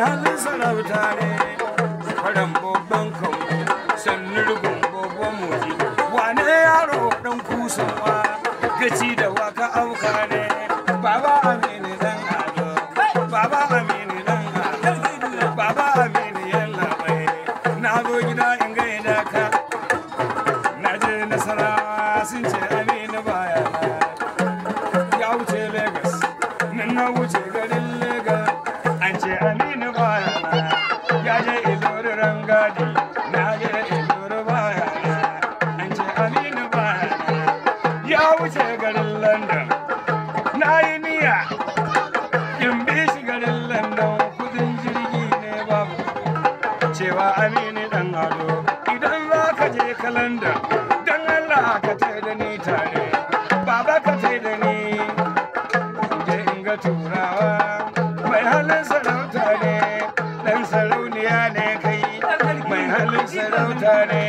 halin sarauta ne faran babban kawo sannu rugun babban moji wane yaro dan kusawa gaci da waka auka ne baba amini dan ado baba amini dan ado baba amini yalla bai na zo gida in gaida ka na je nasarawa sun ce amini baya ya wuce Lagos nan na wuce garin Lagos an ce amini baya ya je Ilori rangadi na je Ilori baya an ce amini baya ya wuce garin London na yi niyya in bi shi garin London kudin jirgi ne babu cewa amini dan ado idan za ka je ka London dan Allah ka tai da ni tare baba ka tai da ni je in ga turawa mai halin sarauta ne dan sarauniya ne kai mai halin sarauta ne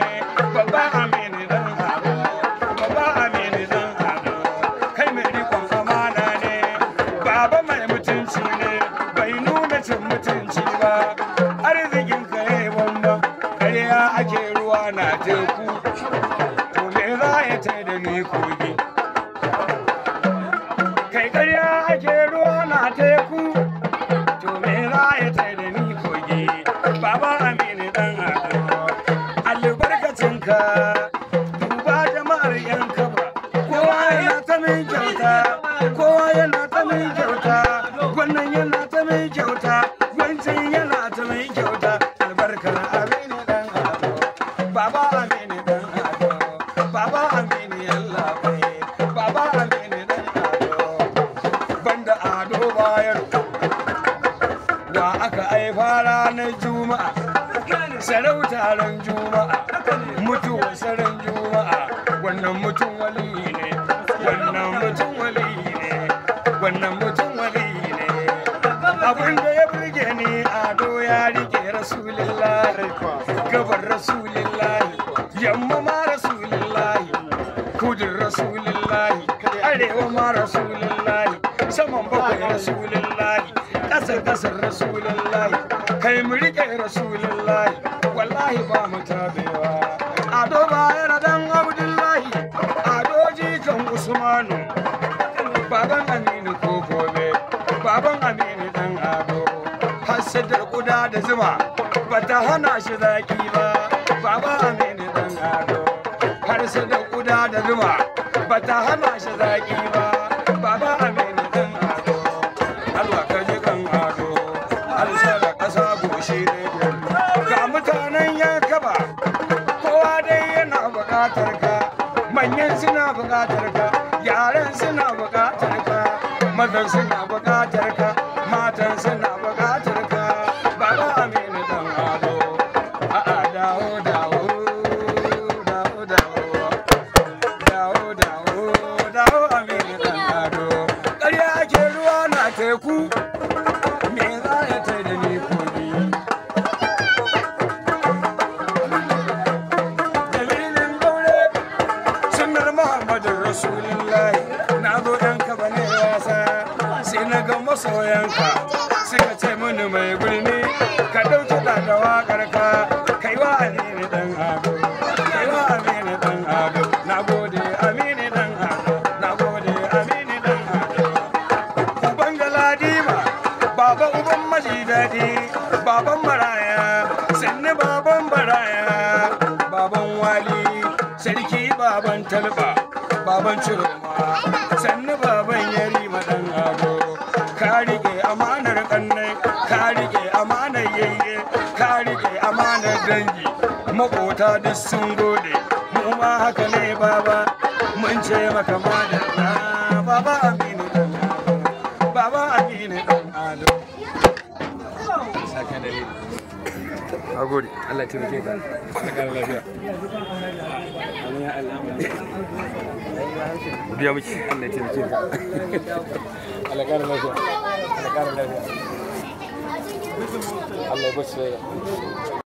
baba amini dan ado baba amini dan ado kai mai rikon amana ne baba mai mutunci ne bai nuna cin mutunci ba arzikin ka yayi wannan ƙarya ake ruwa na teku to me za ya tai da ni kogi kai ƙarya ake ruwa na teku to me za ya tai da ni kogi baba amini dan ado albarkacinka duba jama'ar yan kaba kowa yana ta min kyauta kowa yana ta min kyauta wannan yana ta min kyauta wancan yana ta min kyauta albarkar amini dan ado baba amini dan ado baba amini yalla bai baba amini dan ado banda ado bayar wa aka aifa ranar juma'a sarauta ran juma'a mutuwar saran juma'a wannan mutum wali ne wannan mutum wali ne wannan mutum wali ne abin da ya burge ni ado ya rike rasulillahi gabar rasulillahi yamma ma rasulillahi kudin rasulillahi arewa ma rasulillahi saman bakwai rasulillahi ƙasar rasulillahi kai mu rike rasulillahi wallahi ba mu tabewa ado bayar dan abdullahi ado jikan usmanu baban aminu ko gobe baban aminu dan ado hasadar kuda da zuma bata hana shi zaki ba baba aminu dan ado hasadar kuda da zuma bata hana shi zaki ba baba aminu dan ado Allah ka ji kan ado Allah da kasa goshi ne ga mutanen ya kaba kowa dai yana bukatar ka manyan suna bukatar ka yaran suna bukatar ka mazan suna bukatar ka matan suna bukatar ka baba aminu dan ado a'a dawo dawo dawo dawo dawo dawo dawo aminu dan ado ƙarya ake ruwa na teku me za ya tai da ni kogi dalilin daure sunnar muhammadin rasulullahi na zo ɗanka ba ne wasa sai na ga masoyanka suka ce mini mai gulmi ka ɗauki da waƙar ka kai wa amini dan ado kai wa amini dan ado na gode amini dan ado na gode amini dan ado uban galadima baba uban maji daɗi baban maraya sanni baban baraya baban wali sarki baban talba baban ciroma sanni baban yari madan ado ka rike amanar kannai ka rike amanar yayye ka rike amanar dangi makota duk sun gode mu ma haka ne baba mun ce maka madalla baba aminu dan ado baba aminu dan ado saka dalili agodi Allah ya taimake ka ka kara lafiya Allah Allah biya miki Allah ya taimake ka Allah kara lafiya Allah kara lafiya Allah ya bace